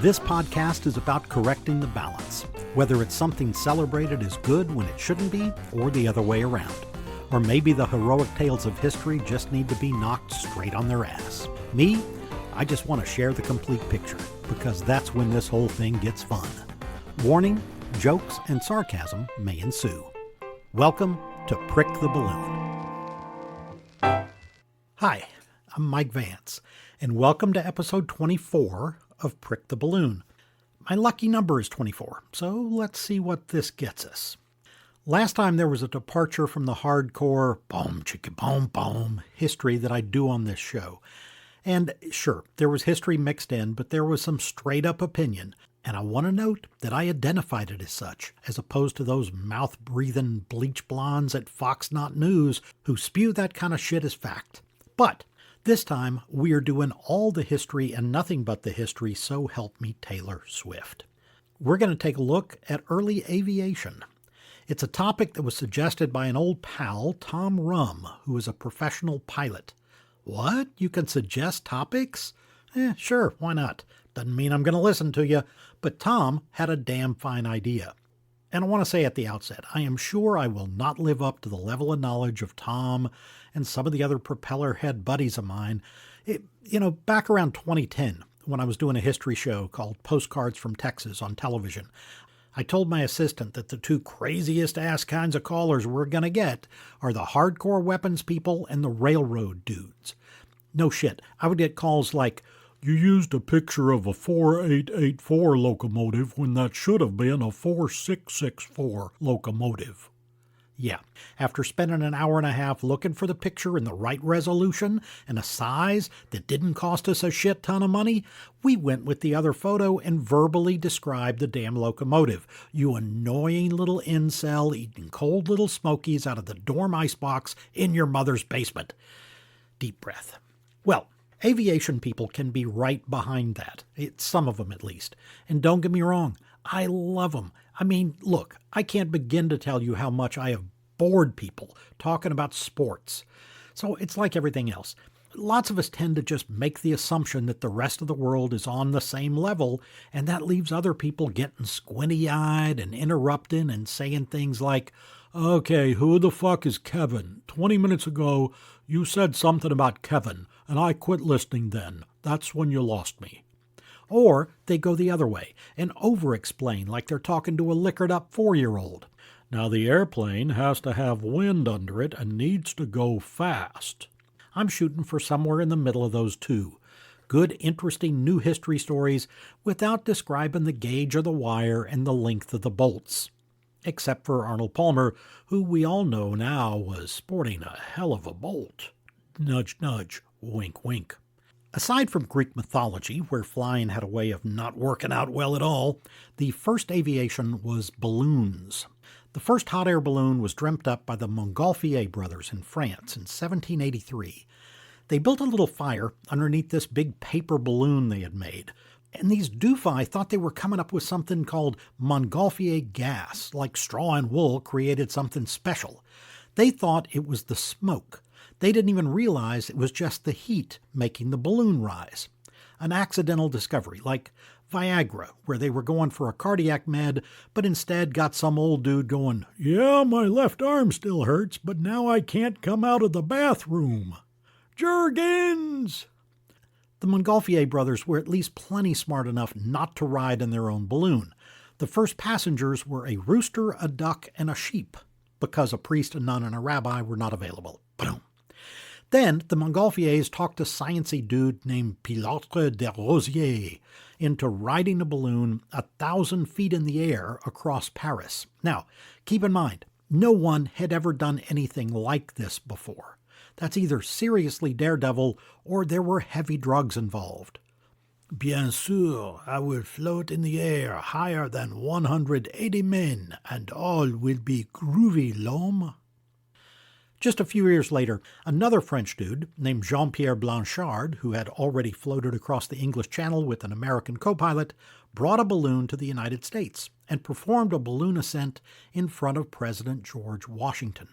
This podcast is about correcting the balance, whether it's something celebrated as good when it shouldn't be, or the other way around. Or maybe the heroic tales of history just need to be knocked straight on their ass. Me, I just want to share the complete picture, because that's when this whole thing gets fun. Warning, jokes and sarcasm may ensue. Welcome to Prick the Balloon. Hi, I'm Mike Vance, and welcome to episode 24 of Prick the Balloon. My lucky number is 24, so let's see what this gets us. Last time there was a departure from the hardcore boom chicka boom boom history that I do on this show. And sure, there was history mixed in, but there was some straight up opinion. And I want to note that I identified it as such, as opposed to those mouth-breathing bleach blondes at Fox Not News who spew that kind of shit as fact. But this time, we are doing all the history and nothing but the history, so help me Taylor Swift. We're going to take a look at early aviation. It's a topic that was suggested by an old pal, Tom Rum, who is a professional pilot. What? You can suggest topics? Sure, why not? Doesn't mean I'm going to listen to you, but Tom had a damn fine idea. And I want to say at the outset, I am sure I will not live up to the level of knowledge of Tom and some of the other propeller head buddies of mine. Back around 2010, when I was doing a history show called Postcards from Texas on television, I told my assistant that the two craziest ass kinds of callers we're going to get are the hardcore weapons people and the railroad dudes. No shit, I would get calls like, "You used a picture of a 4884 locomotive when that should have been a 4664 locomotive." Yeah, after spending an hour and a half looking for the picture in the right resolution and a size that didn't cost us a shit ton of money, we went with the other photo and verbally described the damn locomotive. You annoying little incel eating cold little smokies out of the dorm icebox in your mother's basement. Deep breath. Well, aviation people can be right behind that. Some of them at least. And don't get me wrong, I love them. I mean, look, I can't begin to tell you how much I have bored people talking about sports. So it's like everything else. Lots of us tend to just make the assumption that the rest of the world is on the same level, and that leaves other people getting squinty-eyed and interrupting and saying things like, "Okay, who the fuck is Kevin? 20 minutes ago, you said something about Kevin, and I quit listening then. That's when you lost me." Or they go the other way and over-explain like they're talking to a liquored-up 4-year-old. "Now the airplane has to have wind under it and needs to go fast." I'm shooting for somewhere in the middle of those two. Good, interesting new history stories without describing the gauge of the wire and the length of the bolts. Except for Arnold Palmer, who we all know now was sporting a hell of a bolt. Nudge, nudge, wink, wink. Aside from Greek mythology, where flying had a way of not working out well at all, the first aviation was balloons. The first hot air balloon was dreamt up by the Montgolfier brothers in France in 1783. They built a little fire underneath this big paper balloon they had made, and these doofi thought they were coming up with something called Montgolfier gas, like straw and wool created something special. They thought it was the smoke. They didn't even realize it was just the heat making the balloon rise. An accidental discovery, like Viagra, where they were going for a cardiac med, but instead got some old dude going, "Yeah, my left arm still hurts, but now I can't come out of the bathroom. Jergens!" The Montgolfier brothers were at least plenty smart enough not to ride in their own balloon. The first passengers were a rooster, a duck, and a sheep, because a priest, a nun, and a rabbi were not available. Boom. Then the Montgolfiers talked a science-y dude named Pilote de Rosier into riding a balloon 1,000 feet in the air across Paris. Now, keep in mind, no one had ever done anything like this before. That's either seriously daredevil or there were heavy drugs involved. "Bien sûr, I will float in the air higher than 180 men, and all will be groovy, l'homme." Just a few years later, another French dude named Jean-Pierre Blanchard, who had already floated across the English Channel with an American co-pilot, brought a balloon to the United States and performed a balloon ascent in front of President George Washington.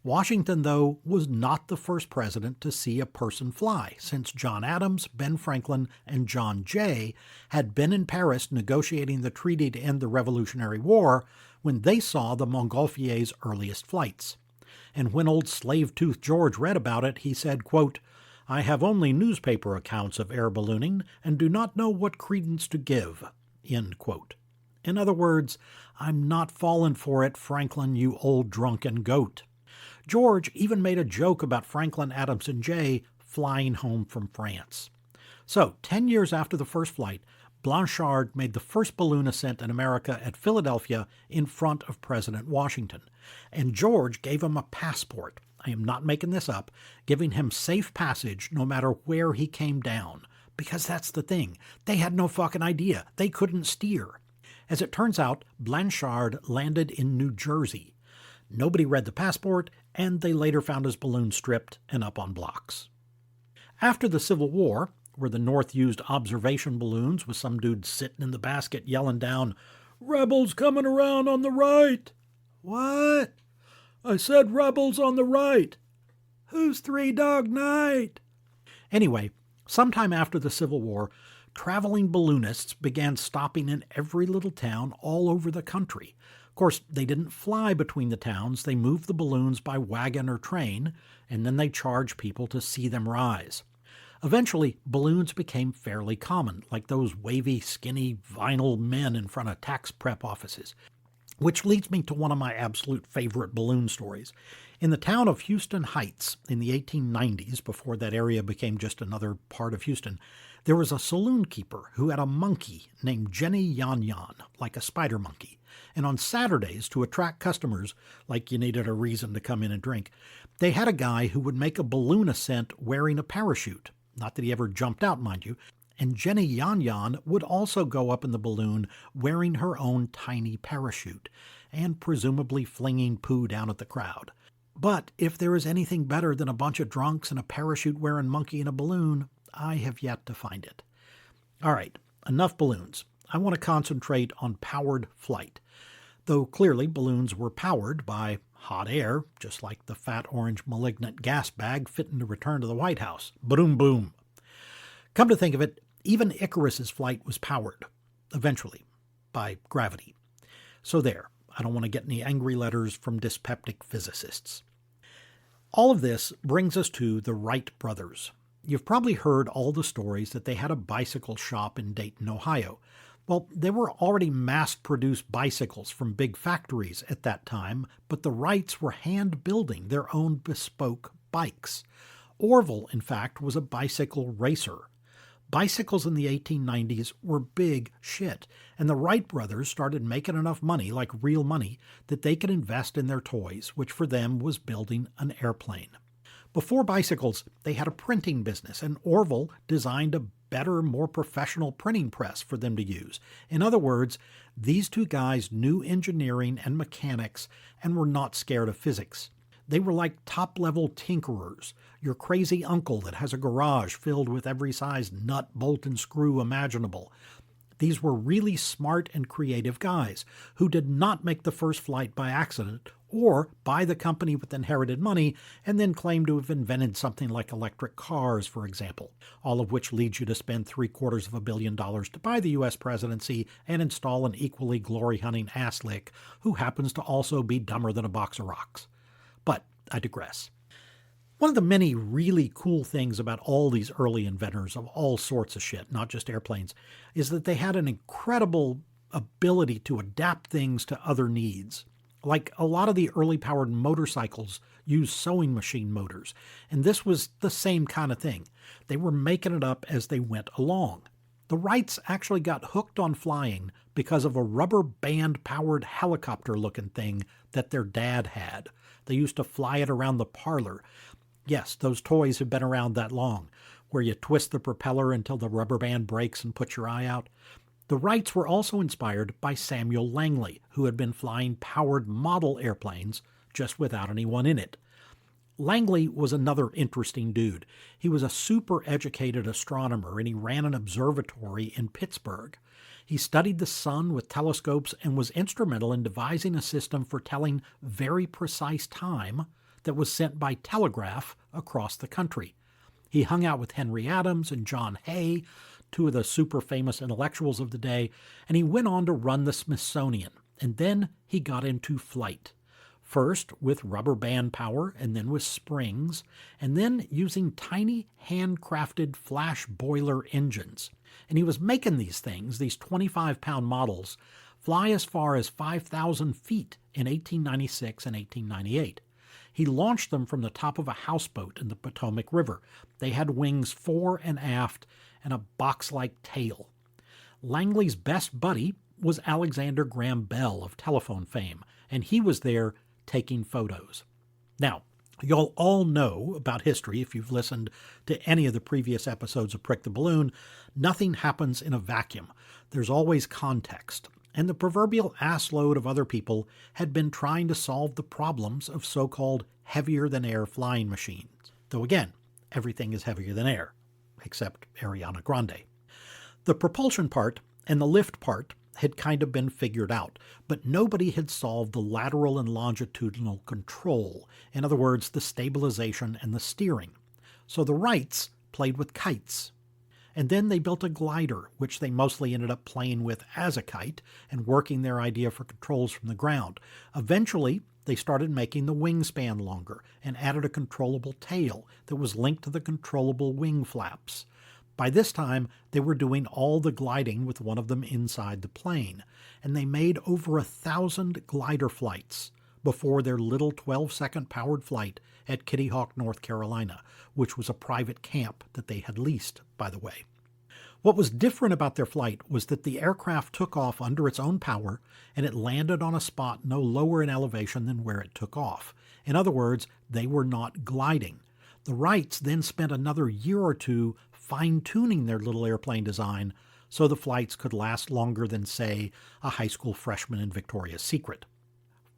Washington, though, was not the first president to see a person fly, since John Adams, Ben Franklin, and John Jay had been in Paris negotiating the treaty to end the Revolutionary War when they saw the Montgolfier's earliest flights. And when old slave-toothed George read about it, he said, quote, "I have only newspaper accounts of air ballooning and do not know what credence to give." End quote. In other words, I'm not falling for it, Franklin, you old drunken goat. George even made a joke about Franklin, Adams, and Jay flying home from France. So, 10 years after the first flight, Blanchard made the first balloon ascent in America at Philadelphia in front of President Washington. And George gave him a passport. I am not making this up, giving him safe passage no matter where he came down. Because that's the thing. They had no fucking idea. They couldn't steer. As it turns out, Blanchard landed in New Jersey. Nobody read the passport, and they later found his balloon stripped and up on blocks. After the Civil War, where the North used observation balloons with some dude sitting in the basket yelling down, "Rebels coming around on the right." "What?" "I said rebels on the right." "Who's Three Dog Night?" Anyway, sometime after the Civil War, traveling balloonists began stopping in every little town all over the country. Of course, they didn't fly between the towns. They moved the balloons by wagon or train, and then they charged people to see them rise. Eventually, balloons became fairly common, like those wavy, skinny, vinyl men in front of tax prep offices. Which leads me to one of my absolute favorite balloon stories. In the town of Houston Heights in the 1890s, before that area became just another part of Houston, there was a saloon keeper who had a monkey named Jenny Yan Yan, like a spider monkey. And on Saturdays, to attract customers, like you needed a reason to come in and drink, they had a guy who would make a balloon ascent wearing a parachute. Not that he ever jumped out, mind you. And Jenny Yan Yan would also go up in the balloon wearing her own tiny parachute, and presumably flinging poo down at the crowd. But if there is anything better than a bunch of drunks and a parachute-wearing monkey in a balloon, I have yet to find it. All right, enough balloons. I want to concentrate on powered flight. Though clearly balloons were powered by hot air, just like the fat orange malignant gas bag fitting to return to the White House. Boom, boom. Come to think of it, even Icarus's flight was powered, eventually, by gravity. So there, I don't want to get any angry letters from dyspeptic physicists. All of this brings us to the Wright Brothers. You've probably heard all the stories that they had a bicycle shop in Dayton, Ohio. Well, there were already mass-produced bicycles from big factories at that time, but the Wrights were hand-building their own bespoke bikes. Orville, in fact, was a bicycle racer. Bicycles in the 1890s were big shit, and the Wright brothers started making enough money, like real money, that they could invest in their toys, which for them was building an airplane. Before bicycles, they had a printing business, and Orville designed a better, more professional printing press for them to use. In other words, these two guys knew engineering and mechanics and were not scared of physics. They were like top-level tinkerers, your crazy uncle that has a garage filled with every size nut, bolt, and screw imaginable. These were really smart and creative guys who did not make the first flight by accident or buy the company with inherited money and then claim to have invented something like electric cars, for example, all of which leads you to spend $750 million to buy the U.S. presidency and install an equally glory-hunting asslick who happens to also be dumber than a box of rocks. But I digress. One of the many really cool things about all these early inventors of all sorts of shit, not just airplanes, is that they had an incredible ability to adapt things to other needs. Like a lot of the early powered motorcycles used sewing machine motors, and this was the same kind of thing. They were making it up as they went along. The Wrights actually got hooked on flying because of a rubber band powered helicopter looking thing that their dad had. They used to fly it around the parlor. Yes, those toys have been around that long, where you twist the propeller until the rubber band breaks and puts your eye out. The Wrights were also inspired by Samuel Langley, who had been flying powered model airplanes, just without anyone in it. Langley was another interesting dude. He was a super-educated astronomer, and he ran an observatory in Pittsburgh. He studied the sun with telescopes and was instrumental in devising a system for telling very precise time that was sent by telegraph across the country. He hung out with Henry Adams and John Hay, two of the super famous intellectuals of the day, and he went on to run the Smithsonian. And then he got into flight. First with rubber band power, and then with springs, and then using tiny handcrafted flash boiler engines. And he was making these things, these 25-pound models, fly as far as 5,000 feet in 1896 and 1898. He launched them from the top of a houseboat in the Potomac River. They had wings fore and aft and a box-like tail. Langley's best buddy was Alexander Graham Bell of telephone fame, and he was there taking photos. Now, you'll all know about history if you've listened to any of the previous episodes of Prick the Balloon. Nothing happens in a vacuum. There's always context. And the proverbial assload of other people had been trying to solve the problems of so-called heavier-than-air flying machines. Though again, everything is heavier than air, except Ariana Grande. The propulsion part and the lift part had kind of been figured out, but nobody had solved the lateral and longitudinal control, in other words, the stabilization and the steering. So the Wrights played with kites. And then they built a glider, which they mostly ended up playing with as a kite and working their idea for controls from the ground. Eventually, they started making the wingspan longer and added a controllable tail that was linked to the controllable wing flaps. By this time, they were doing all the gliding with one of them inside the plane, and they made over 1,000 glider flights before their little 12-second powered flight at Kitty Hawk, North Carolina, which was a private camp that they had leased, by the way. What was different about their flight was that the aircraft took off under its own power, and it landed on a spot no lower in elevation than where it took off. In other words, they were not gliding. The Wrights then spent another year or two fine-tuning their little airplane design so the flights could last longer than, say, a high school freshman in Victoria's Secret.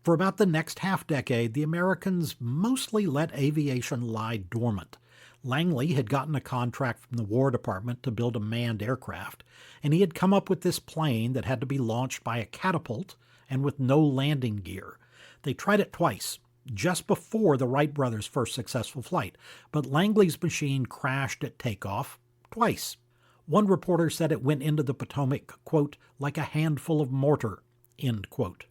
For about the next half-decade, the Americans mostly let aviation lie dormant. Langley had gotten a contract from the War Department to build a manned aircraft, and he had come up with this plane that had to be launched by a catapult and with no landing gear. They tried it twice, just before the Wright Brothers' first successful flight, but Langley's machine crashed at takeoff twice. One reporter said it went into the Potomac, quote, like a handful of mortar, end quote.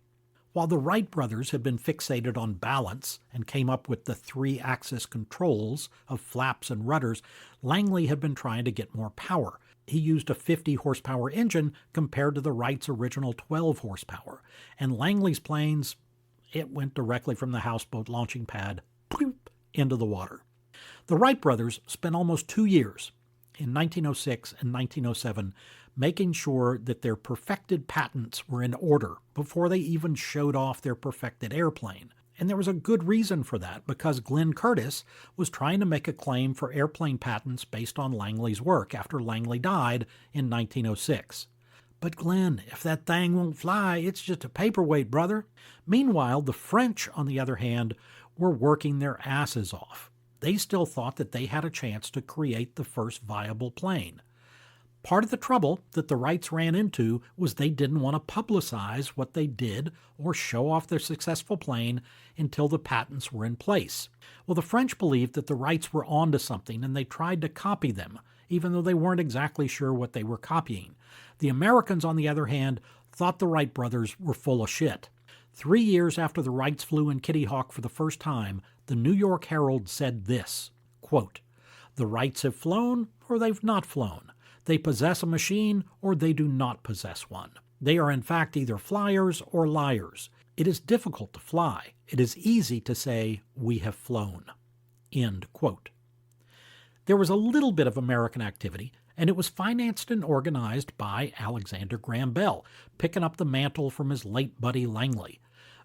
While the Wright brothers had been fixated on balance and came up with the 3-axis controls of flaps and rudders, Langley had been trying to get more power. He used a 50-horsepower engine compared to the Wrights' original 12 horsepower, and Langley's planes, it went directly from the houseboat launching pad bloop, into the water. The Wright brothers spent almost 2 years, in 1906 and 1907, making sure that their perfected patents were in order before they even showed off their perfected airplane. And there was a good reason for that, because Glenn Curtiss was trying to make a claim for airplane patents based on Langley's work after Langley died in 1906. But Glenn, if that thing won't fly, it's just a paperweight, brother. Meanwhile, the French, on the other hand, were working their asses off. They still thought that they had a chance to create the first viable plane. Part of the trouble that the Wrights ran into was they didn't want to publicize what they did or show off their successful plane until the patents were in place. Well, the French believed that the Wrights were onto something, and they tried to copy them, even though they weren't exactly sure what they were copying. The Americans, on the other hand, thought the Wright brothers were full of shit. 3 years after the Wrights flew in Kitty Hawk for the first time, the New York Herald said this, quote, "The Wrights have flown or they've not flown. They possess a machine or they do not possess one. They are in fact either flyers or liars. It is difficult to fly. It is easy to say, we have flown." End quote. There was a little bit of American activity, and it was financed and organized by Alexander Graham Bell, picking up the mantle from his late buddy Langley.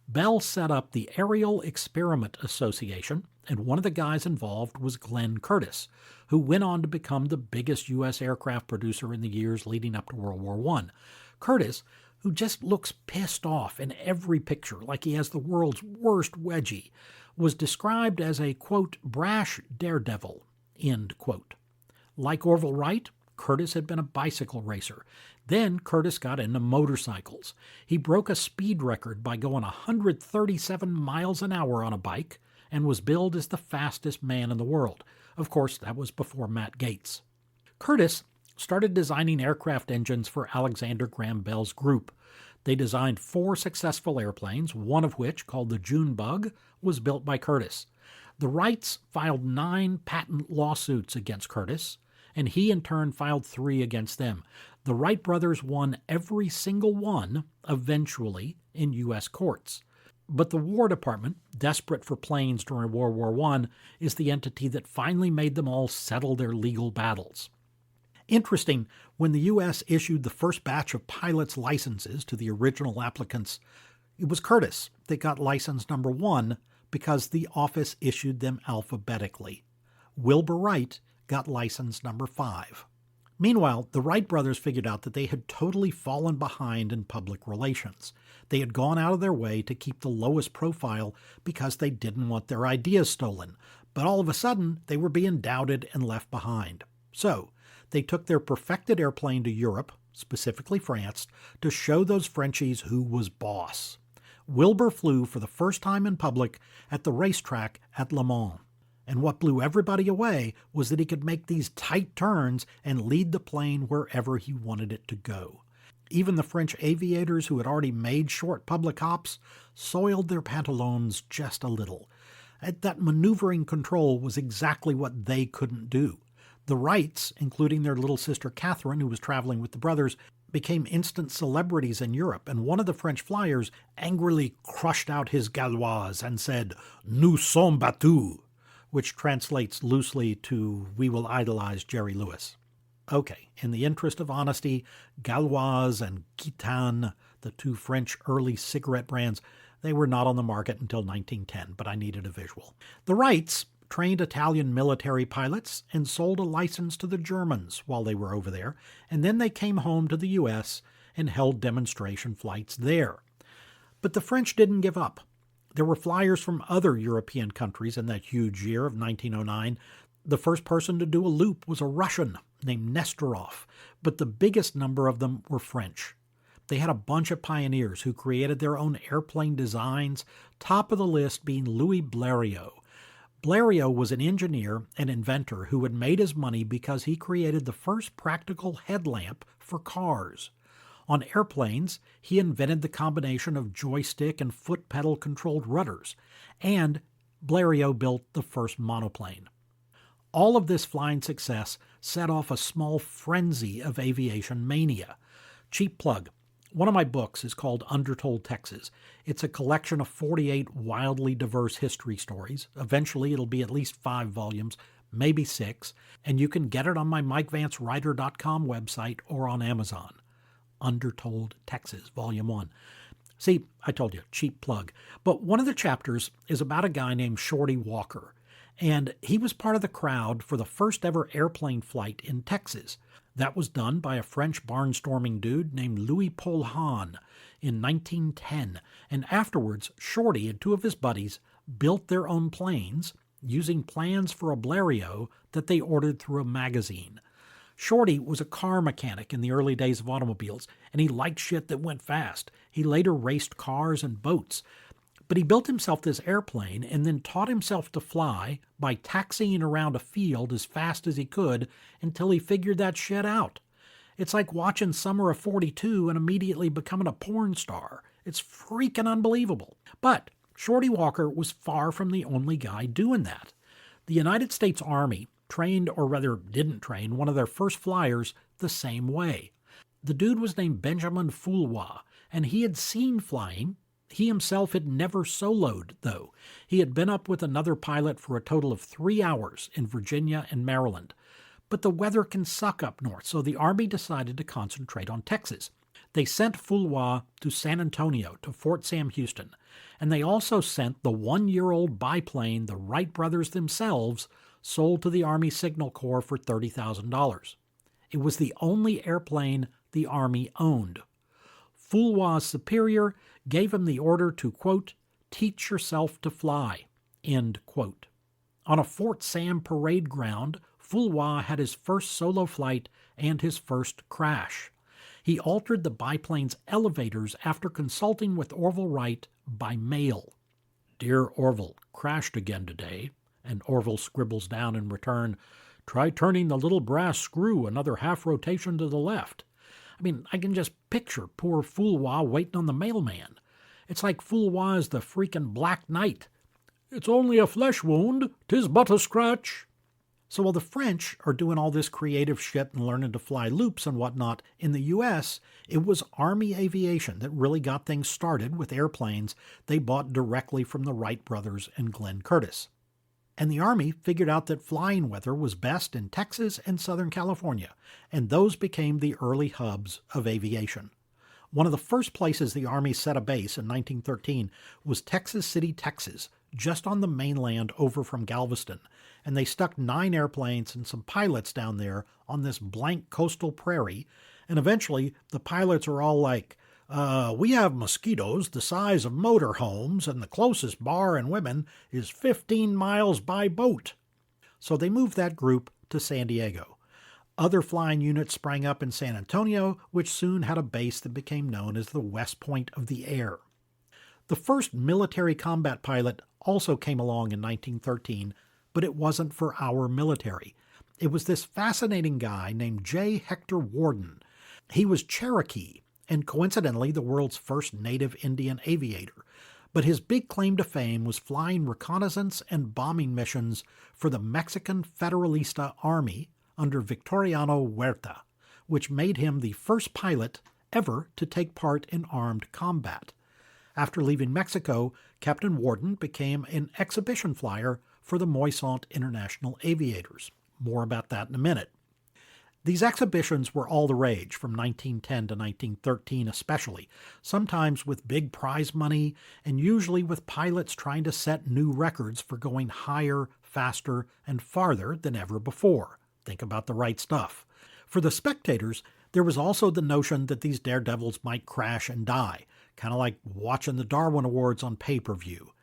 Bell set up the Aerial Experiment Association, and one of the guys involved was Glenn Curtiss, who went on to become the biggest U.S. aircraft producer in the years leading up to World War I. Curtiss, who just looks pissed off in every picture like he has the world's worst wedgie, was described as a, quote, brash daredevil, end quote. Like Orville Wright, Curtiss had been a bicycle racer. Then Curtiss got into motorcycles. He broke a speed record by going 137 miles an hour on a bike, and was billed as the fastest man in the world. Of course, that was before Matt Gates. Curtiss started designing aircraft engines for Alexander Graham Bell's group. They designed 4 successful airplanes, one of which, called the Junebug, was built by Curtiss. The Wrights filed 9 patent lawsuits against Curtiss, and he in turn filed 3 against them. The Wright brothers won every single one, eventually, in U.S. courts. But the War Department, desperate for planes during World War I, is the entity that finally made them all settle their legal battles. Interesting, when the U.S. issued the first batch of pilots' licenses to the original applicants, it was Curtiss that got license number 1 because the office issued them alphabetically. Wilbur Wright got license number 5. Meanwhile, the Wright brothers figured out that they had totally fallen behind in public relations. They had gone out of their way to keep the lowest profile because they didn't want their ideas stolen, but all of a sudden they were being doubted and left behind. So, they took their perfected airplane to Europe, specifically France, to show those Frenchies who was boss. Wilbur flew for the first time in public at the racetrack at Le Mans. And what blew everybody away was that he could make these tight turns and lead the plane wherever he wanted it to go. Even the French aviators who had already made short public hops soiled their pantaloons just a little. That maneuvering control was exactly what they couldn't do. The Wrights, including their little sister Catherine, who was traveling with the brothers, became instant celebrities in Europe, and one of the French flyers angrily crushed out his Gauloise and said, "Nous sommes battus," which translates loosely to, "We will idolize Jerry Lewis." Okay, in the interest of honesty, Gauloise and Gitane, the 2 French early cigarette brands, they were not on the market until 1910, but I needed a visual. The Wrights trained Italian military pilots and sold a license to the Germans while they were over there, and then they came home to the U.S. and held demonstration flights there. But the French didn't give up. There were flyers from other European countries in that huge year of 1909. The first person to do a loop was a Russian named Nesterov, but the biggest number of them were French. They had a bunch of pioneers who created their own airplane designs, top of the list being Louis Blériot. Blériot was an engineer and inventor who had made his money because he created the first practical headlamp for cars. On airplanes, he invented the combination of joystick and foot pedal controlled rudders, and Blériot built the first monoplane. All of this flying success set off a small frenzy of aviation mania. Cheap plug. One of my books is called Undertold Texas. It's a collection of 48 wildly diverse history stories. Eventually, it'll be at least 5 volumes, maybe 6, and you can get it on my MikeVanceWriter.com website or on Amazon. Undertold Texas, Volume 1. See, I told you, cheap plug. But one of the chapters is about a guy named Shorty Walker, and he was part of the crowd for the first ever airplane flight in Texas. That was done by a French barnstorming dude named Louis Paulhan in 1910, and afterwards Shorty and 2 of his buddies built their own planes using plans for a Blériot that they ordered through a magazine. Shorty was a car mechanic in the early days of automobiles, and he liked shit that went fast. He later raced cars and boats. But he built himself this airplane and then taught himself to fly by taxiing around a field as fast as he could until he figured that shit out. It's like watching Summer of 42 and immediately becoming a porn star. It's freaking unbelievable. But Shorty Walker was far from the only guy doing that. The United States Army trained, or rather didn't train, one of their first flyers the same way. The dude was named Benjamin Foulois, and he had seen flying. He himself had never soloed, though. He had been up with another pilot for a total of 3 hours in Virginia and Maryland. But the weather can suck up north, so the Army decided to concentrate on Texas. They sent Foulois to San Antonio, to Fort Sam Houston, and they also sent the 1-year-old biplane the Wright brothers themselves sold to the Army Signal Corps for $30,000. It was the only airplane the Army owned. Foulois' superior gave him the order to, quote, "teach yourself to fly," end quote. On a Fort Sam parade ground, Foulois had his first solo flight and his first crash. He altered the biplane's elevators after consulting with Orville Wright by mail. "Dear Orville, crashed again today." And Orville scribbles down in return, "Try turning the little brass screw another half rotation to the left." I mean, I can just picture poor Foulwa waiting on the mailman. It's like Foulwa is the freaking Black Knight. "It's only a flesh wound. 'Tis but a scratch." So while the French are doing all this creative shit and learning to fly loops and whatnot, in the U.S., it was Army aviation that really got things started with airplanes they bought directly from the Wright Brothers and Glenn Curtiss. And the Army figured out that flying weather was best in Texas and Southern California, and those became the early hubs of aviation. One of the first places the Army set a base in 1913 was Texas City, Texas, just on the mainland over from Galveston, and they stuck 9 airplanes and some pilots down there on this blank coastal prairie, and eventually the pilots are all like, "We have mosquitoes the size of motorhomes, and the closest bar in women is 15 miles by boat." So they moved that group to San Diego. Other flying units sprang up in San Antonio, which soon had a base that became known as the West Point of the Air. The first military combat pilot also came along in 1913, but it wasn't for our military. It was this fascinating guy named J. Hector Worden. He was Cherokee, and coincidentally the world's first native Indian aviator. But his big claim to fame was flying reconnaissance and bombing missions for the Mexican Federalista Army under Victoriano Huerta, which made him the first pilot ever to take part in armed combat. After leaving Mexico, Captain Worden became an exhibition flyer for the Moisant International Aviators. More about that in a minute. These exhibitions were all the rage from 1910 to 1913 especially, sometimes with big prize money and usually with pilots trying to set new records for going higher, faster, and farther than ever before. Think about the right stuff. For the spectators, there was also the notion that these daredevils might crash and die, kind of like watching the Darwin Awards on pay-per-view.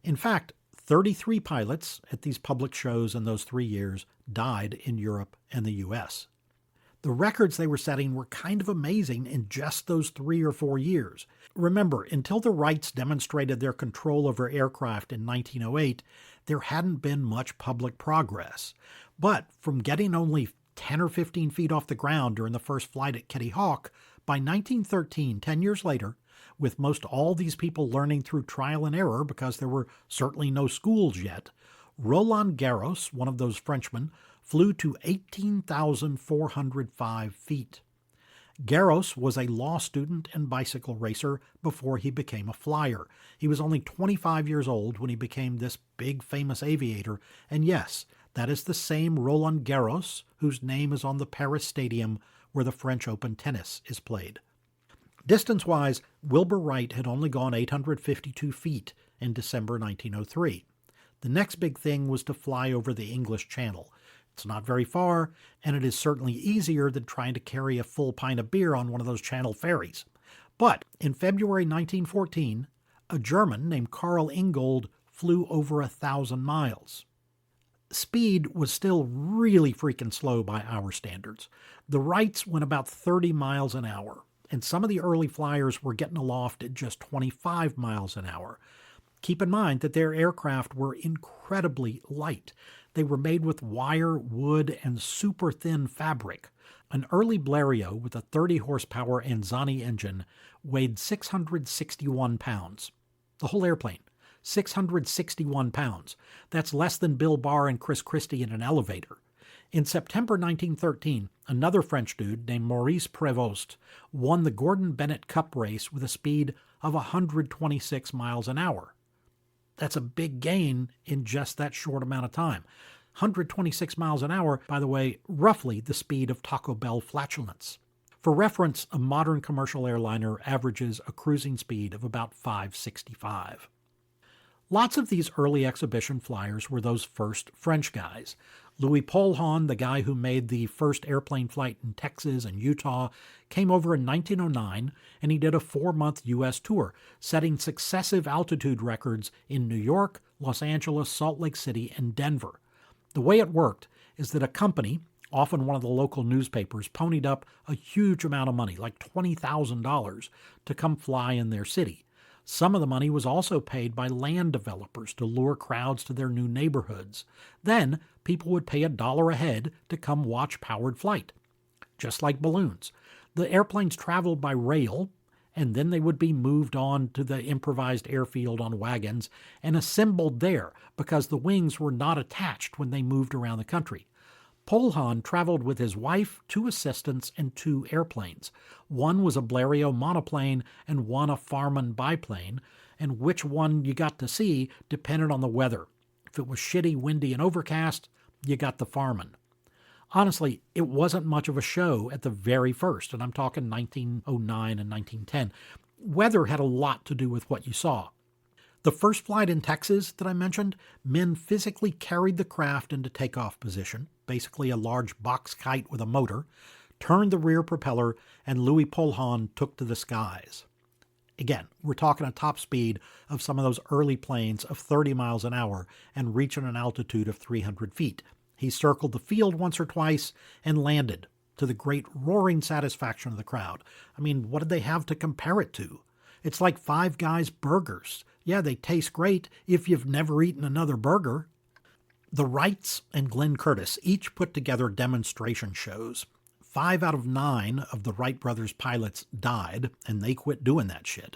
In fact, 33 pilots at these public shows in those 3 years died in Europe and the U.S. The records they were setting were kind of amazing in just those 3 or 4 years. Remember, until the Wrights demonstrated their control over aircraft in 1908, there hadn't been much public progress. But from getting only 10 or 15 feet off the ground during the first flight at Kitty Hawk, by 1913, 10 years later, with most all these people learning through trial and error because there were certainly no schools yet, Roland Garros, one of those Frenchmen, flew to 18,405 feet. Garros was a law student and bicycle racer before he became a flyer. He was only 25 years old when he became this big famous aviator, and yes, that is the same Roland Garros whose name is on the Paris stadium where the French Open tennis is played. Distance-wise, Wilbur Wright had only gone 852 feet in December 1903. The next big thing was to fly over the English Channel. It's not very far, and it is certainly easier than trying to carry a full pint of beer on one of those Channel ferries. But in February 1914, a German named Karl Ingold flew over 1,000 miles. Speed was still really freaking slow by our standards. The Wrights went about 30 miles an hour, and some of the early flyers were getting aloft at just 25 miles an hour. Keep in mind that their aircraft were incredibly light. They were made with wire, wood, and super thin fabric. An early Blériot with a 30-horsepower Anzani engine weighed 661 pounds. The whole airplane, 661 pounds. That's less than Bill Barr and Chris Christie in an elevator. In September 1913, another French dude named Maurice Prévost won the Gordon Bennett Cup race with a speed of 126 miles an hour. That's a big gain in just that short amount of time. 126 miles an hour, by the way, roughly the speed of Taco Bell flatulence. For reference, a modern commercial airliner averages a cruising speed of about 565. Lots of these early exhibition flyers were those first French guys. Louis Paulhan, the guy who made the first airplane flight in Texas and Utah, came over in 1909, and he did a 4-month U.S. tour, setting successive altitude records in New York, Los Angeles, Salt Lake City, and Denver. The way it worked is that a company, often one of the local newspapers, ponied up a huge amount of money, like $20,000, to come fly in their city. Some of the money was also paid by land developers to lure crowds to their new neighborhoods. Then, people would pay $1 a head to come watch powered flight. Just like balloons. The airplanes traveled by rail, and then they would be moved on to the improvised airfield on wagons and assembled there because the wings were not attached when they moved around the country. Polhan traveled with his wife, 2 assistants, and 2 airplanes. One was a Blériot monoplane and one a Farman biplane, and which one you got to see depended on the weather. If it was shitty, windy, and overcast, you got the Farman. Honestly, it wasn't much of a show at the very first, and I'm talking 1909 and 1910. Weather had a lot to do with what you saw. The first flight in Texas that I mentioned, men physically carried the craft into takeoff position, basically a large box kite with a motor, turned the rear propeller, and Louis Polhan took to the skies. Again, we're talking a top speed of some of those early planes of 30 miles an hour and reaching an altitude of 300 feet. He circled the field once or twice and landed, to the great roaring satisfaction of the crowd. I mean, what did they have to compare it to? It's like Five Guys burgers. Yeah, they taste great if you've never eaten another burger. The Wrights and Glenn Curtiss each put together demonstration shows. 5 out of 9 of the Wright Brothers pilots died, and they quit doing that shit.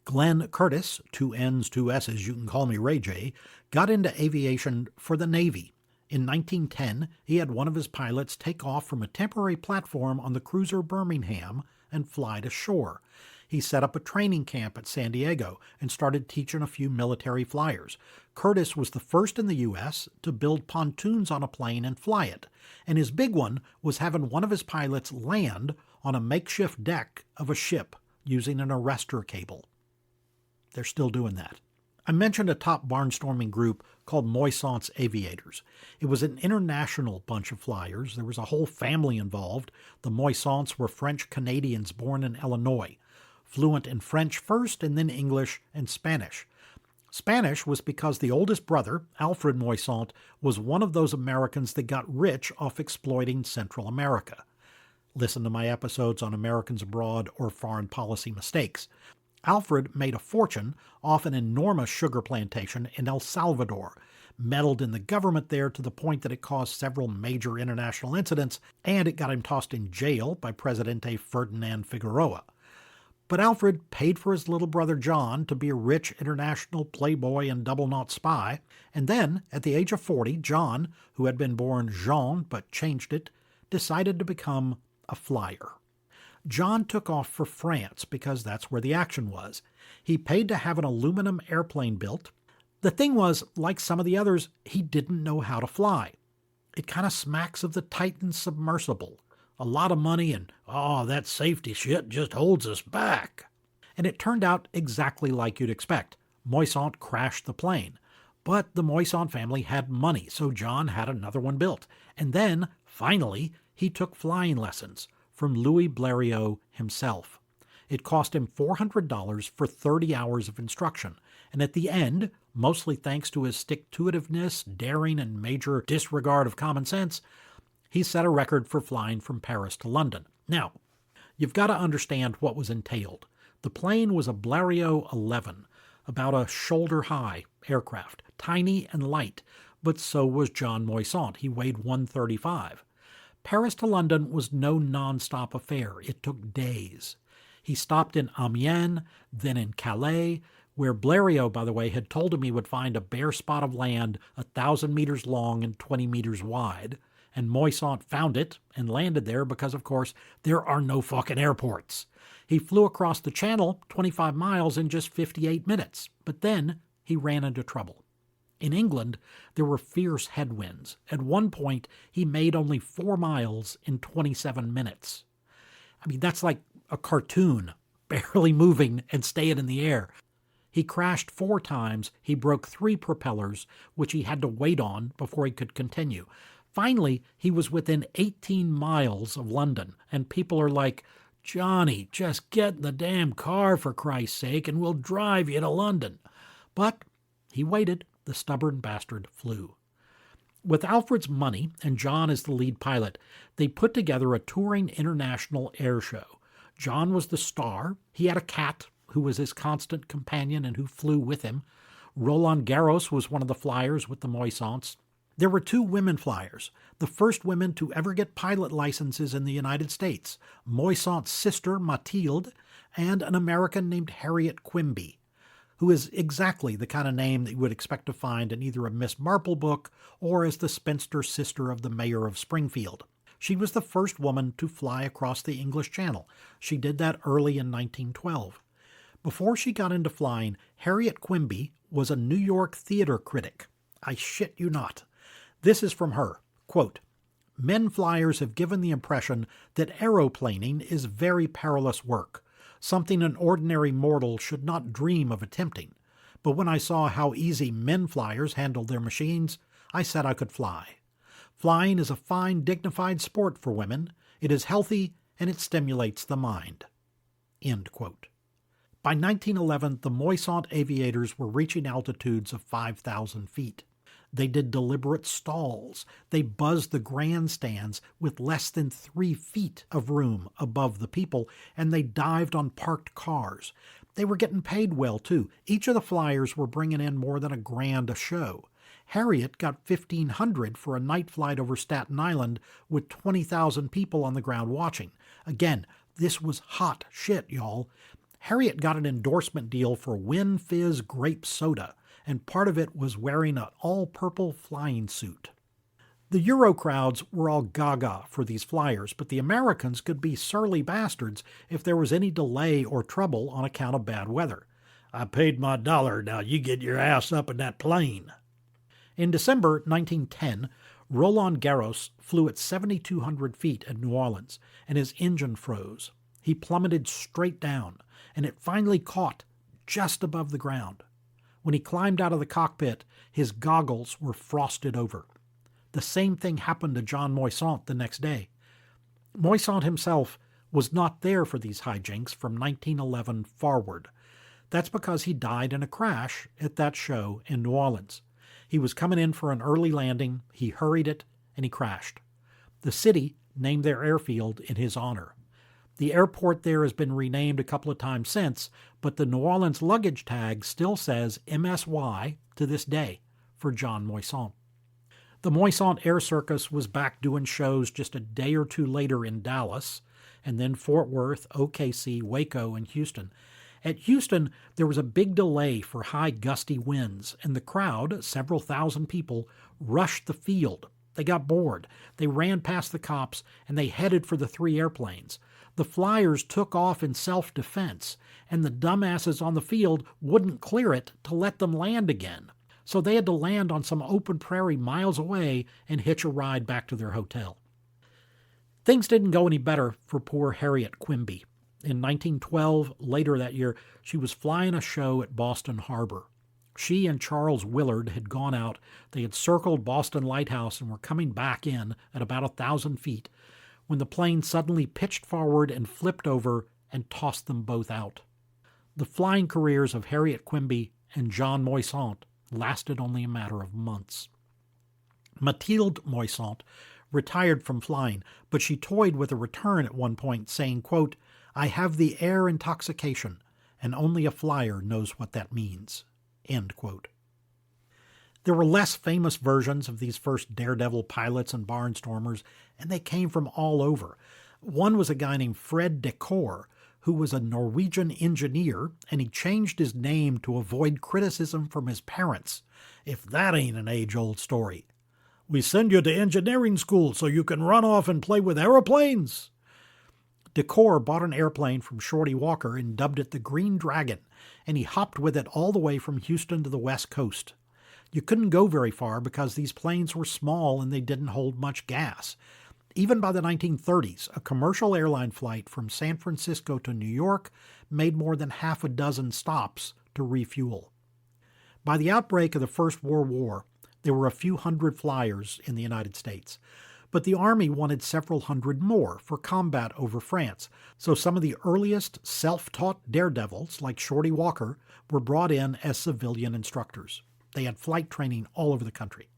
Glenn Curtiss, 2 N's, 2 S's, you can call me Ray J, got into aviation for the Navy. In 1910, he had one of his pilots take off from a temporary platform on the cruiser Birmingham and fly to shore. He set up a training camp at San Diego and started teaching a few military flyers. Curtiss was the first in the U.S. to build pontoons on a plane and fly it, and his big one was having one of his pilots land on a makeshift deck of a ship using an arrestor cable. They're still doing that. I mentioned a top barnstorming group called Moissant's Aviators. It was an international bunch of flyers. There was a whole family involved. The Moissants were French Canadians born in Illinois, fluent in French first and then English and Spanish. Spanish was because the oldest brother, Alfred Moissant, was one of those Americans that got rich off exploiting Central America. Listen to my episodes on Americans abroad or foreign policy mistakes. Alfred made a fortune off an enormous sugar plantation in El Salvador, meddled in the government there to the point that it caused several major international incidents, and it got him tossed in jail by Presidente Ferdinand Figueroa. But Alfred paid for his little brother John to be a rich international playboy and double-knot spy, and then, at the age of 40, John, who had been born Jean but changed it, decided to become a flyer. John took off for France because that's where the action was. He paid to have an aluminum airplane built. The thing was, like some of the others, he didn't know how to fly. It kind of smacks of the Titan submersible. A lot of money and, that safety shit just holds us back. And it turned out exactly like you'd expect. Moissant crashed the plane. But the Moissant family had money, so John had another one built. And then, finally, he took flying lessons from Louis Blériot himself. It cost him $400 for 30 hours of instruction, and at the end, mostly thanks to his stick-to-itiveness, daring, and major disregard of common sense, he set a record for flying from Paris to London. Now, you've got to understand what was entailed. The plane was a Blériot 11, about a shoulder-high aircraft, tiny and light, but so was John Moissant. He weighed 135. Paris to London was no non-stop affair. It took days. He stopped in Amiens, then in Calais, where Blériot, by the way, had told him he would find a bare spot of land 1,000 meters long and 20 meters wide, and Moissant found it and landed there because, of course, there are no fucking airports. He flew across the channel 25 miles in just 58 minutes, but then he ran into trouble. In England, there were fierce headwinds. At one point, he made only 4 miles in 27 minutes. I mean, that's like a cartoon, barely moving and staying in the air. He crashed 4 times. He broke 3 propellers, which he had to wait on before he could continue. Finally, he was within 18 miles of London, and people are like, "Johnny, just get in the damn car for Christ's sake, and we'll drive you to London." But he waited. The stubborn bastard flew. With Alfred's money and John as the lead pilot, they put together a touring international air show. John was the star. He had a cat who was his constant companion and who flew with him. Roland Garros was one of the flyers with the Moissants. There were 2 women flyers, the first women to ever get pilot licenses in the United States, Moissant's sister Mathilde, and an American named Harriet Quimby, who is exactly the kind of name that you would expect to find in either a Miss Marple book or as the spinster sister of the mayor of Springfield. She was the first woman to fly across the English Channel. She did that early in 1912. Before she got into flying, Harriet Quimby was a New York theater critic. I shit you not. This is from her. Quote, "Men flyers have given the impression that aeroplaning is very perilous work, something an ordinary mortal should not dream of attempting. But when I saw how easy men flyers handled their machines, I said I could fly. Flying is a fine, dignified sport for women. It is healthy, and it stimulates the mind." End quote. By 1911, the Moissant Aviators were reaching altitudes of 5,000 feet. They did deliberate stalls. They buzzed the grandstands with less than 3 feet of room above the people, and they dived on parked cars. They were getting paid well, too. Each of the flyers were bringing in more than $1,000 a show. Harriet got $1,500 for a night flight over Staten Island with 20,000 people on the ground watching. Again, this was hot shit, y'all. Harriet got an endorsement deal for Win Fizz grape soda, and part of it was wearing an all-purple flying suit. The Euro crowds were all gaga for these flyers, but the Americans could be surly bastards if there was any delay or trouble on account of bad weather. "I paid my $1, now you get your ass up in that plane." In December 1910, Roland Garros flew at 7,200 feet at New Orleans, and his engine froze. He plummeted straight down, and it finally caught just above the ground. When he climbed out of the cockpit, his goggles were frosted over. The same thing happened to John Moissant the next day. Moissant himself was not there for these hijinks from 1911 forward. That's because he died in a crash at that show in New Orleans. He was coming in for an early landing, he hurried it, and he crashed. The city named their airfield in his honor. The airport there has been renamed a couple of times since, but the New Orleans luggage tag still says MSY to this day for John Moissant. The Moissant Air Circus was back doing shows just a day or 2 later in Dallas, and then Fort Worth, OKC, Waco, and Houston. At Houston, there was a big delay for high gusty winds, and the crowd, several thousand people, rushed the field. They got bored. They ran past the cops, and they headed for the 3 airplanes. The flyers took off in self-defense, and the dumbasses on the field wouldn't clear it to let them land again. So they had to land on some open prairie miles away and hitch a ride back to their hotel. Things didn't go any better for poor Harriet Quimby. In 1912, later that year, she was flying a show at Boston Harbor. She and Charles Willard had gone out. They had circled Boston Lighthouse and were coming back in at about 1,000 feet when the plane suddenly pitched forward and flipped over and tossed them both out. The flying careers of Harriet Quimby and John Moissant lasted only a matter of months. Mathilde Moissant retired from flying, but she toyed with a return at one point, saying, quote, "I have the air intoxication, and only a flyer knows what that means." End quote. There were less famous versions of these first daredevil pilots and barnstormers, and they came from all over. One was a guy named Fred Decor, who was a Norwegian engineer, and he changed his name to avoid criticism from his parents. If that ain't an age-old story. "We send you to engineering school so you can run off and play with aeroplanes." Decor bought an airplane from Shorty Walker and dubbed it the Green Dragon, and he hopped with it all the way from Houston to the West Coast. You couldn't go very far because these planes were small and they didn't hold much gas. Even by the 1930s, a commercial airline flight from San Francisco to New York made more than half a dozen stops to refuel. By the outbreak of the First World War, there were a few hundred flyers in the United States, but the Army wanted several hundred more for combat over France, so some of the earliest self-taught daredevils, like Shorty Walker, were brought in as civilian instructors. They had flight training all over the country.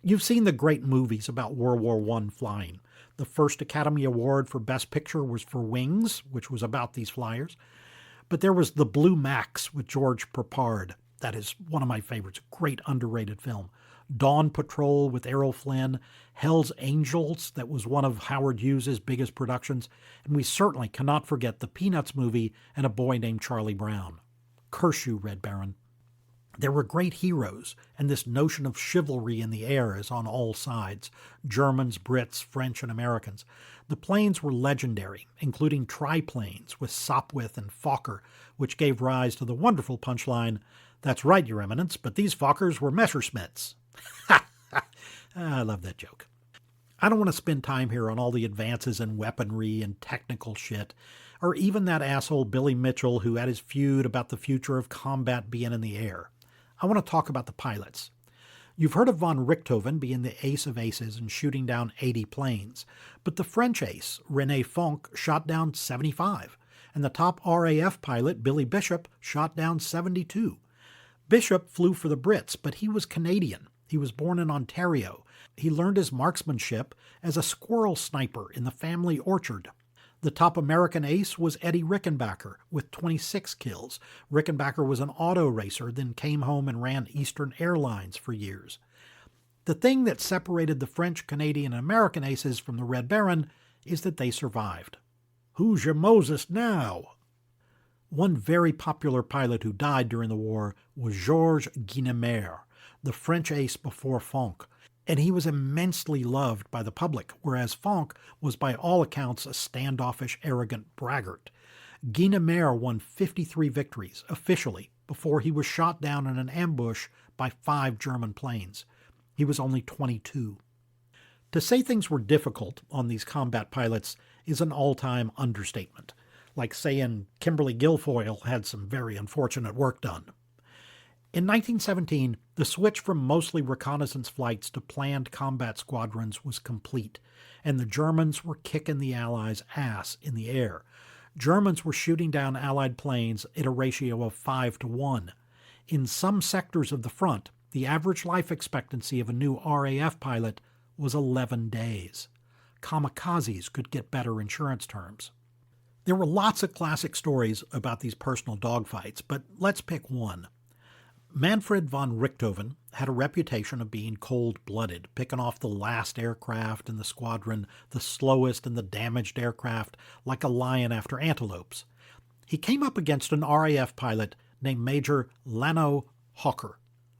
You've seen the great movies about World War I flying. The first Academy Award for Best Picture was for Wings, which was about these flyers. But there was The Blue Max with George Peppard. That is one of my favorites. Great underrated film. Dawn Patrol with Errol Flynn. Hell's Angels, that was one of Howard Hughes' biggest productions. And we certainly cannot forget the Peanuts movie and A Boy Named Charlie Brown. Curse you, Red Baron. There were great heroes, and this notion of chivalry in the air is on all sides. Germans, Brits, French, and Americans. The planes were legendary, including triplanes with Sopwith and Fokker, which gave rise to the wonderful punchline, "That's right, Your Eminence, but these Fokkers were Messerschmitts." I love that joke. I don't want to spend time here on all the advances in weaponry and technical shit, or even that asshole Billy Mitchell who had his feud about the future of combat being in the air. I want to talk about the pilots. You've heard of von Richthofen being the ace of aces and shooting down 80 planes, but the French ace, René Fonck, shot down 75, and the top RAF pilot, Billy Bishop, shot down 72. Bishop flew for the Brits, but he was Canadian. He was born in Ontario. He learned his marksmanship as a squirrel sniper in the family orchard. The top American ace was Eddie Rickenbacker with 26 kills. Rickenbacker was an auto racer, then came home and ran Eastern Airlines for years. The thing that separated the French, Canadian, and American aces from the Red Baron is that they survived. Who's your Moses now? One very popular pilot who died during the war was Georges Guynemer, the French ace before Fonck, and he was immensely loved by the public, whereas Fonck was by all accounts a standoffish, arrogant braggart. Guynemer won 53 victories, officially, before he was shot down in an ambush by 5 German planes. He was only 22. To say things were difficult on these combat pilots is an all-time understatement, like saying Kimberly Guilfoyle had some very unfortunate work done. In 1917, the switch from mostly reconnaissance flights to planned combat squadrons was complete, and the Germans were kicking the Allies' ass in the air. Germans were shooting down Allied planes at a ratio of 5-1. In some sectors of the front, the average life expectancy of a new RAF pilot was 11 days. Kamikazes could get better insurance terms. There were lots of classic stories about these personal dogfights, but let's pick one. Manfred von Richthofen had a reputation of being cold-blooded, picking off the last aircraft in the squadron, the slowest and the damaged aircraft, like a lion after antelopes. He came up against an RAF pilot named Major Lano Hawker.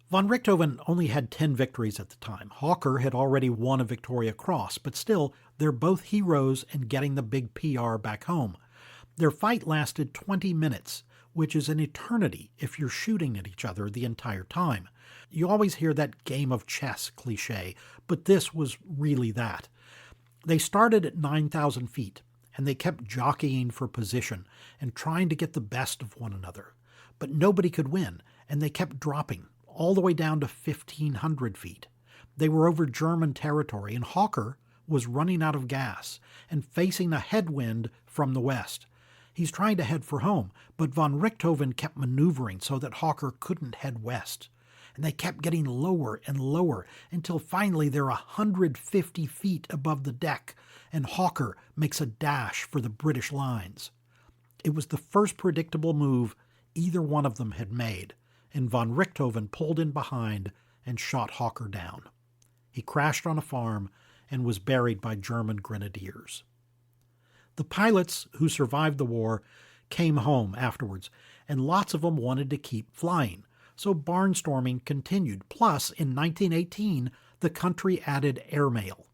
Von Richthofen only had 10 victories at the time. Hawker had already won a Victoria Cross, but still, they're both heroes in getting the big PR back home. Their fight lasted 20 minutes, which is an eternity if you're shooting at each other the entire time. You always hear that game of chess cliche, but this was really that. They started at 9,000 feet, and they kept jockeying for position and trying to get the best of one another. But nobody could win, and they kept dropping, all the way down to 1,500 feet. They were over German territory, and Hawker was running out of gas and facing a headwind from the west. He's trying to head for home, but von Richthofen kept maneuvering so that Hawker couldn't head west. And they kept getting lower and lower until finally they're 150 feet above the deck, and Hawker makes a dash for the British lines. It was the first predictable move either one of them had made, and von Richthofen pulled in behind and shot Hawker down. He crashed on a farm and was buried by German grenadiers. The pilots who survived the war came home afterwards, and lots of them wanted to keep flying, so barnstorming continued. Plus, in 1918, the country added airmail.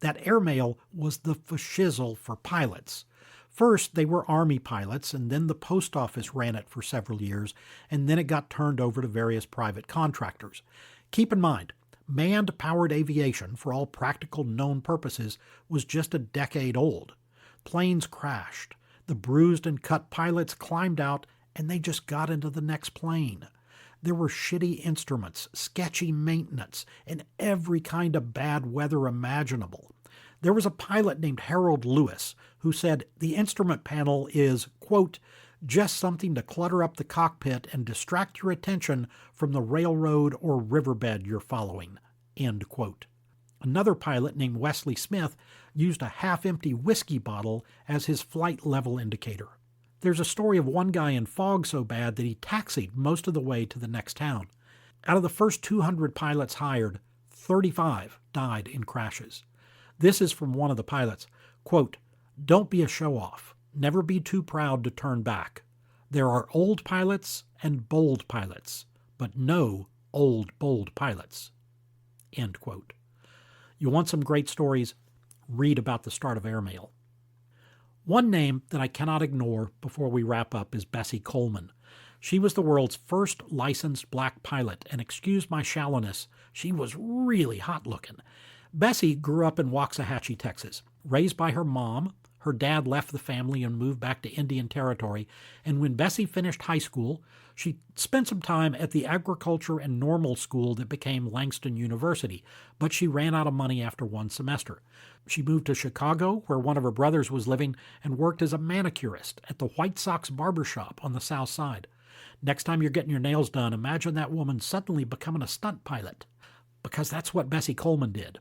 That airmail was the fashizzle for pilots. First, they were Army pilots, and then the post office ran it for several years, and then it got turned over to various private contractors. Keep in mind, manned-powered aviation, for all practical known purposes, was just a decade old. Planes crashed. The bruised and cut pilots climbed out, and they just got into the next plane. There were shitty instruments, sketchy maintenance, and every kind of bad weather imaginable. There was a pilot named Harold Lewis who said the instrument panel is, quote, just something to clutter up the cockpit and distract your attention from the railroad or riverbed you're following, end quote. Another pilot named Wesley Smith used a half-empty whiskey bottle as his flight level indicator. There's a story of one guy in fog so bad that he taxied most of the way to the next town. Out of the first 200 pilots hired, 35 died in crashes. This is from one of the pilots. Quote, "Don't be a show-off. Never be too proud to turn back. There are old pilots and bold pilots, but no old, bold pilots." End quote. You want some great stories? Read about the start of airmail. One name that I cannot ignore before we wrap up is Bessie Coleman. She was the world's first licensed black pilot, and excuse my shallowness, she was really hot-looking. Bessie grew up in Waxahachie, Texas. Raised by her mom, her dad left the family and moved back to Indian Territory, and when Bessie finished high school, she spent some time at the agriculture and normal school that became Langston University, but she ran out of money after one semester. She moved to Chicago, where one of her brothers was living, and worked as a manicurist at the White Sox barber shop on the south side. Next time you're getting your nails done, imagine that woman suddenly becoming a stunt pilot, because that's what Bessie Coleman did.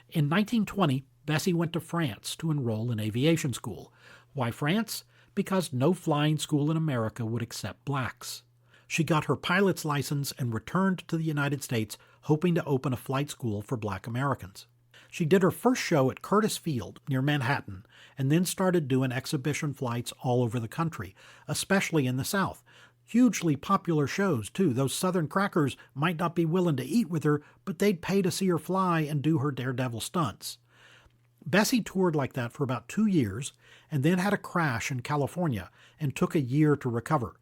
In 1920, Bessie went to France to enroll in aviation school. Why France? Because no flying school in America would accept blacks. She got her pilot's license and returned to the United States, hoping to open a flight school for black Americans. She did her first show at Curtis Field near Manhattan, and then started doing exhibition flights all over the country, especially in the South. Hugely popular shows, too. Those Southern crackers might not be willing to eat with her, but they'd pay to see her fly and do her daredevil stunts. Bessie toured like that for about 2 years, and then had a crash in California and took a year to recover.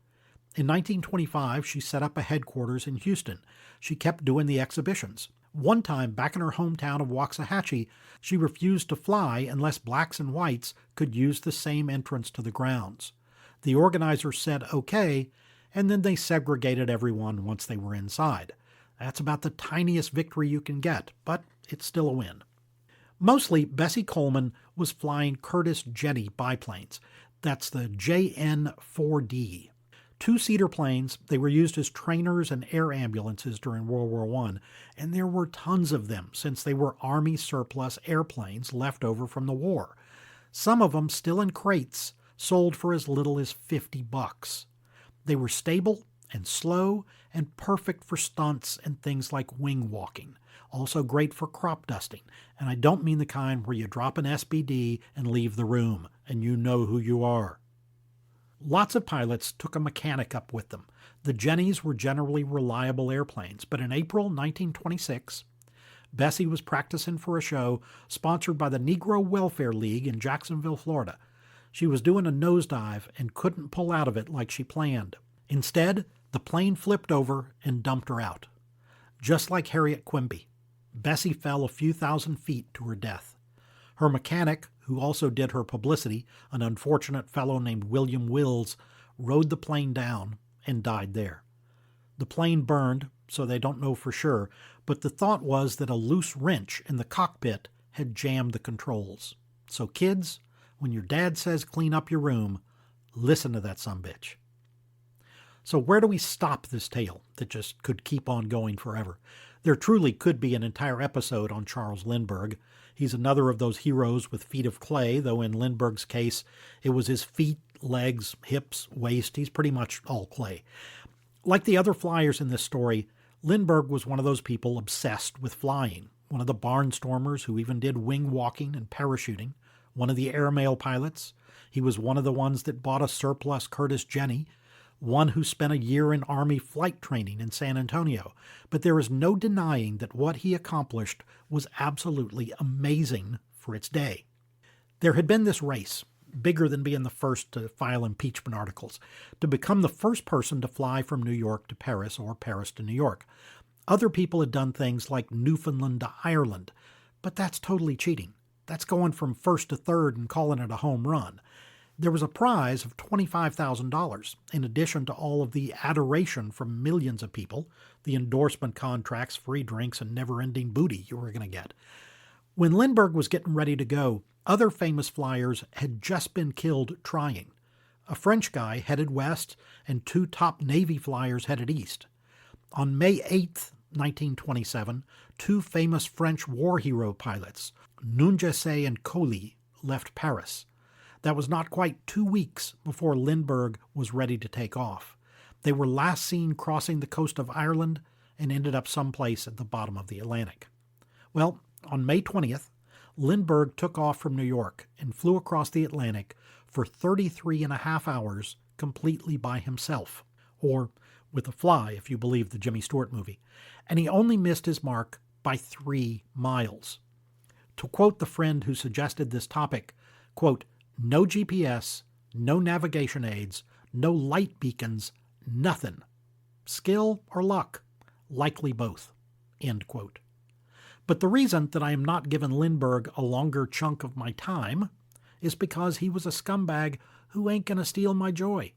In 1925, she set up a headquarters in Houston. She kept doing the exhibitions. One time, back in her hometown of Waxahachie, she refused to fly unless blacks and whites could use the same entrance to the grounds. The organizers said okay, and then they segregated everyone once they were inside. That's about the tiniest victory you can get, but it's still a win. Mostly, Bessie Coleman was flying Curtiss Jenny biplanes. That's the JN-4D. Two-seater planes. They were used as trainers and air ambulances during World War I, and there were tons of them since they were Army surplus airplanes left over from the war. Some of them still in crates, sold for as little as $50. They were stable and slow and perfect for stunts and things like wing walking. Also great for crop dusting, and I don't mean the kind where you drop an SBD and leave the room, and you know who you are. Lots of pilots took a mechanic up with them. The Jennies were generally reliable airplanes, but in April 1926, Bessie was practicing for a show sponsored by the Negro Welfare League in Jacksonville, Florida. She was doing a nosedive and couldn't pull out of it like she planned. Instead, the plane flipped over and dumped her out. Just like Harriet Quimby, Bessie fell a few thousand feet to her death. Her mechanic, who also did her publicity, an unfortunate fellow named William Wills, rode the plane down and died there. The plane burned, so they don't know for sure, but the thought was that a loose wrench in the cockpit had jammed the controls. So kids, when your dad says clean up your room, listen to that sumbitch. So where do we stop this tale that just could keep on going forever? There truly could be an entire episode on Charles Lindbergh. He's another of those heroes with feet of clay, though in Lindbergh's case, it was his feet, legs, hips, waist. He's pretty much all clay. Like the other flyers in this story, Lindbergh was one of those people obsessed with flying, one of the barnstormers who even did wing walking and parachuting, one of the airmail pilots. He was one of the ones that bought a surplus Curtiss Jenny, one who spent a year in Army flight training in San Antonio. But there is no denying that what he accomplished was absolutely amazing for its day. There had been this race, bigger than being the first to file impeachment articles, to become the first person to fly from New York to Paris or Paris to New York. Other people had done things like Newfoundland to Ireland, but that's totally cheating. That's going from first to third and calling it a home run. There was a prize of $25,000, in addition to all of the adoration from millions of people, the endorsement contracts, free drinks, and never-ending booty you were going to get. When Lindbergh was getting ready to go, other famous flyers had just been killed trying. A French guy headed west, and 2 top Navy flyers headed east. On May 8th, 1927, 2 famous French war hero pilots, Nungesset and Colli, left Paris. That was not quite 2 weeks before Lindbergh was ready to take off. They were last seen crossing the coast of Ireland and ended up someplace at the bottom of the Atlantic. Well, on May 20th, Lindbergh took off from New York and flew across the Atlantic for 33 and a half hours completely by himself, or with a fly if you believe the Jimmy Stewart movie, and he only missed his mark by 3 miles. To quote the friend who suggested this topic, quote, "No GPS, no navigation aids, no light beacons, nothing. Skill or luck? Likely both." End quote. But the reason that I am not giving Lindbergh a longer chunk of my time is because he was a scumbag who ain't gonna steal my joy.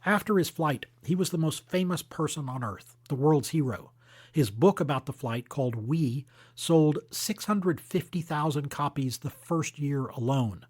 After his flight, he was the most famous person on Earth, the world's hero. His book about the flight, called We, sold 650,000 copies the first year alone.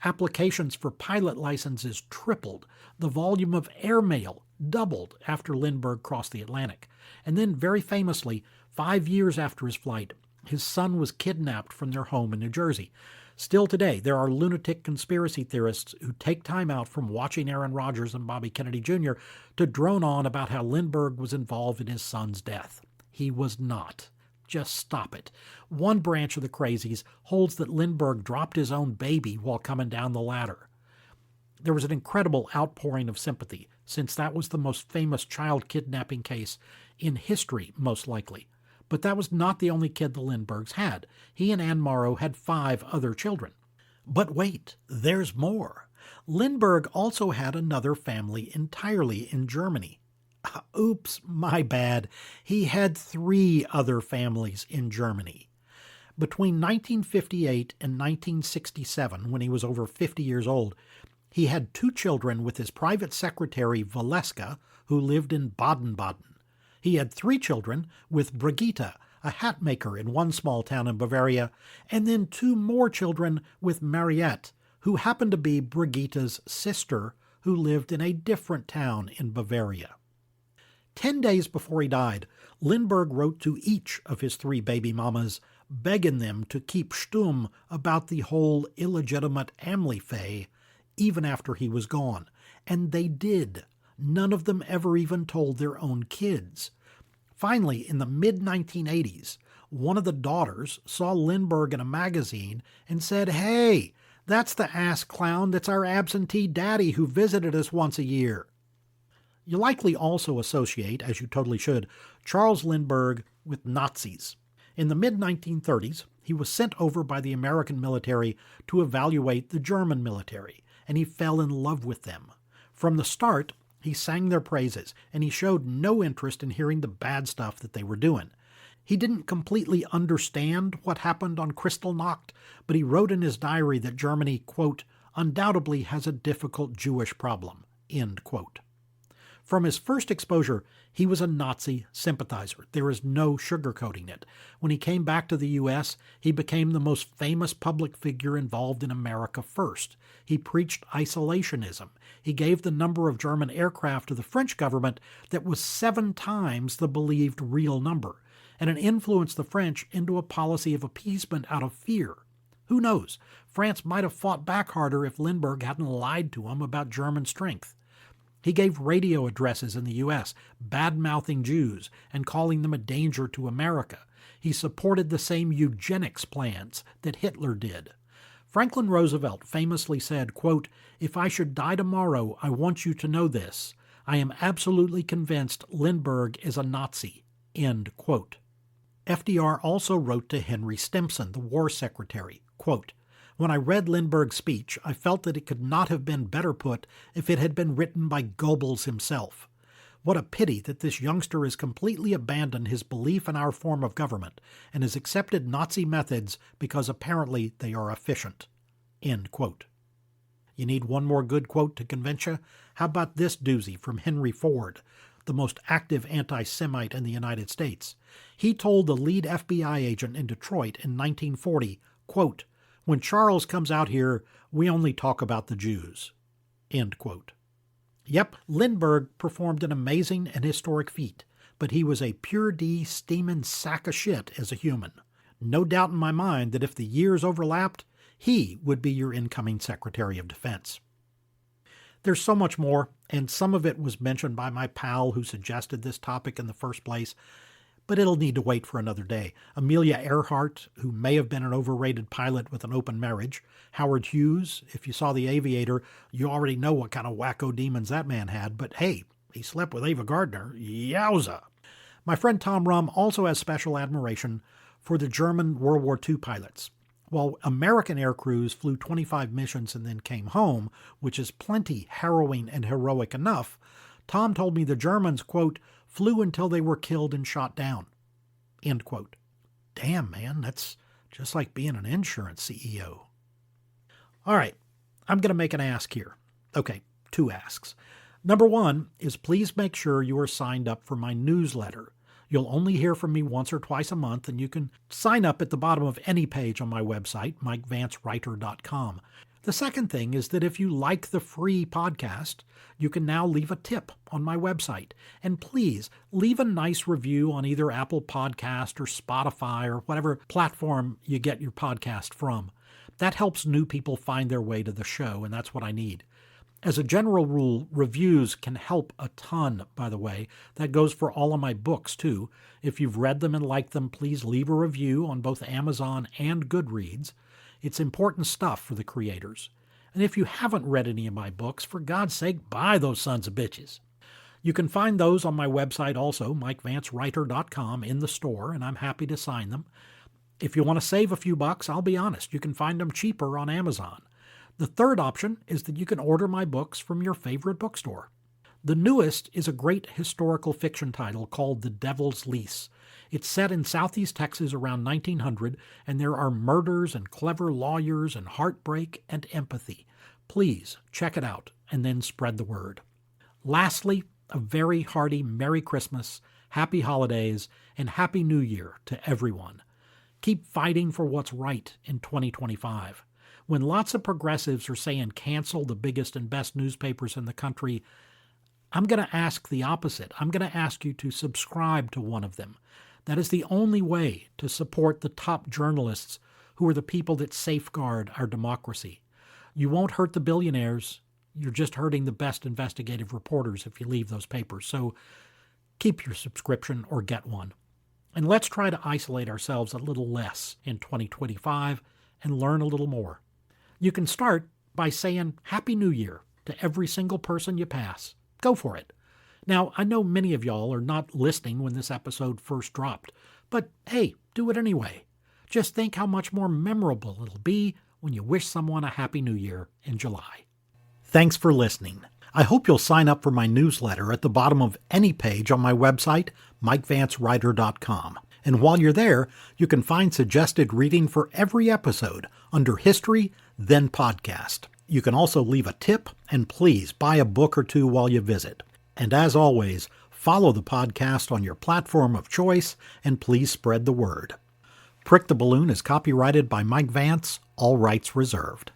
Applications for pilot licenses tripled. The volume of airmail doubled after Lindbergh crossed the Atlantic. And then, very famously, 5 years after his flight, his son was kidnapped from their home in New Jersey. Still today, there are lunatic conspiracy theorists who take time out from watching Aaron Rodgers and Bobby Kennedy Jr. to drone on about how Lindbergh was involved in his son's death. He was not. Just stop it. One branch of the crazies holds that Lindbergh dropped his own baby while coming down the ladder. There was an incredible outpouring of sympathy, since that was the most famous child kidnapping case in history, most likely. But that was not the only kid the Lindberghs had. He and Anne Morrow had 5 other children. But wait, there's more. Lindbergh also had another family entirely in Germany. Oops, my bad. He had 3 other families in Germany. Between 1958 and 1967, when he was over 50 years old, he had 2 children with his private secretary, Valeska, who lived in Baden-Baden. He had 3 children with Brigitte, a hat maker in one small town in Bavaria, and then 2 more children with Mariette, who happened to be Brigitte's sister, who lived in a different town in Bavaria. 10 days before he died, Lindbergh wrote to each of his 3 baby mamas, begging them to keep stum about the whole illegitimate Amlifay, even after he was gone. And they did. None of them ever even told their own kids. Finally, in the mid-1980s, one of the daughters saw Lindbergh in a magazine and said, "Hey, that's the ass clown that's our absentee daddy who visited us once a year." You likely also associate, as you totally should, Charles Lindbergh with Nazis. In the mid-1930s, he was sent over by the American military to evaluate the German military, and he fell in love with them. From the start, he sang their praises, and he showed no interest in hearing the bad stuff that they were doing. He didn't completely understand what happened on Kristallnacht, but he wrote in his diary that Germany, quote, "undoubtedly has a difficult Jewish problem," end quote. From his first exposure, he was a Nazi sympathizer. There is no sugarcoating it. When he came back to the U.S., he became the most famous public figure involved in America First. He preached isolationism. He gave the number of German aircraft to the French government that was 7 times the believed real number, and it influenced the French into a policy of appeasement out of fear. Who knows? France might have fought back harder if Lindbergh hadn't lied to him about German strength. He gave radio addresses in the U.S., bad-mouthing Jews and calling them a danger to America. He supported the same eugenics plans that Hitler did. Franklin Roosevelt famously said, quote, "If I should die tomorrow, I want you to know this. I am absolutely convinced Lindbergh is a Nazi," end quote. FDR also wrote to Henry Stimson, the war secretary, quote, "When I read Lindbergh's speech, I felt that it could not have been better put if it had been written by Goebbels himself. What a pity that this youngster has completely abandoned his belief in our form of government and has accepted Nazi methods because apparently they are efficient." End quote. You need one more good quote to convince you? How about this doozy from Henry Ford, the most active anti-Semite in the United States? He told the lead FBI agent in Detroit in 1940, quote, "When Charles comes out here, we only talk about the Jews." End quote. Yep, Lindbergh performed an amazing and historic feat, but he was a pure D steaming sack of shit as a human. No doubt in my mind that if the years overlapped, He would be your incoming Secretary of Defense. There's so much more, and some of it was mentioned by my pal who suggested this topic in the first place, but it'll need to wait for another day. Amelia Earhart, who may have been an overrated pilot with an open marriage. Howard Hughes, if you saw The Aviator, you already know what kind of wacko demons that man had, but hey, he slept with Ava Gardner. Yowza! My friend Tom Rum also has special admiration for the German World War II pilots. While American air crews flew 25 missions and then came home, which is plenty harrowing and heroic enough, Tom told me the Germans, quote, flew until they were killed and shot down, end quote. Damn, man, that's just like being an insurance CEO. All right, I'm going to make an ask here. Okay, 2 asks. Number 1 is please make sure you are signed up for my newsletter. You'll only hear from me once or twice a month, and you can sign up at the bottom of any page on my website, MikeVanceWriter.com. The second thing is that if you like the free podcast, you can now leave a tip on my website. And please leave a nice review on either Apple Podcast or Spotify or whatever platform you get your podcast from. That helps new people find their way to the show, and that's what I need. As a general rule, reviews can help a ton, by the way. That goes for all of my books, too. If you've read them and liked them, please leave a review on both Amazon and Goodreads. It's important stuff for the creators. And if you haven't read any of my books, for God's sake, buy those sons of bitches. You can find those on my website also, MikeVanceWriter.com, in the store, and I'm happy to sign them. If you want to save a few bucks, I'll be honest, you can find them cheaper on Amazon. The third option is that you can order my books from your favorite bookstore. The newest is a great historical fiction title called The Devil's Lease. It's set in southeast Texas around 1900, and there are murders and clever lawyers and heartbreak and empathy. Please check it out and then spread the word. Lastly, a very hearty Merry Christmas, Happy Holidays, and Happy New Year to everyone. Keep fighting for what's right in 2025. When lots of progressives are saying cancel the biggest and best newspapers in the country, I'm going to ask the opposite. I'm going to ask you to subscribe to one of them. That is the only way to support the top journalists who are the people that safeguard our democracy. You won't hurt the billionaires. You're just hurting the best investigative reporters if you leave those papers. So keep your subscription or get one. And let's try to isolate ourselves a little less in 2025 and learn a little more. You can start by saying Happy New Year to every single person you pass. Go for it. Now, I know many of y'all are not listening when this episode first dropped, but hey, do it anyway. Just think how much more memorable it'll be when you wish someone a Happy New Year in July. Thanks for listening. I hope you'll sign up for my newsletter at the bottom of any page on my website, MikeVanceWriter.com. And while you're there, you can find suggested reading for every episode under History, then Podcast. You can also leave a tip, and please buy a book or two while you visit. And as always, follow the podcast on your platform of choice, and please spread the word. Prick the Balloon is copyrighted by Mike Vance, all rights reserved.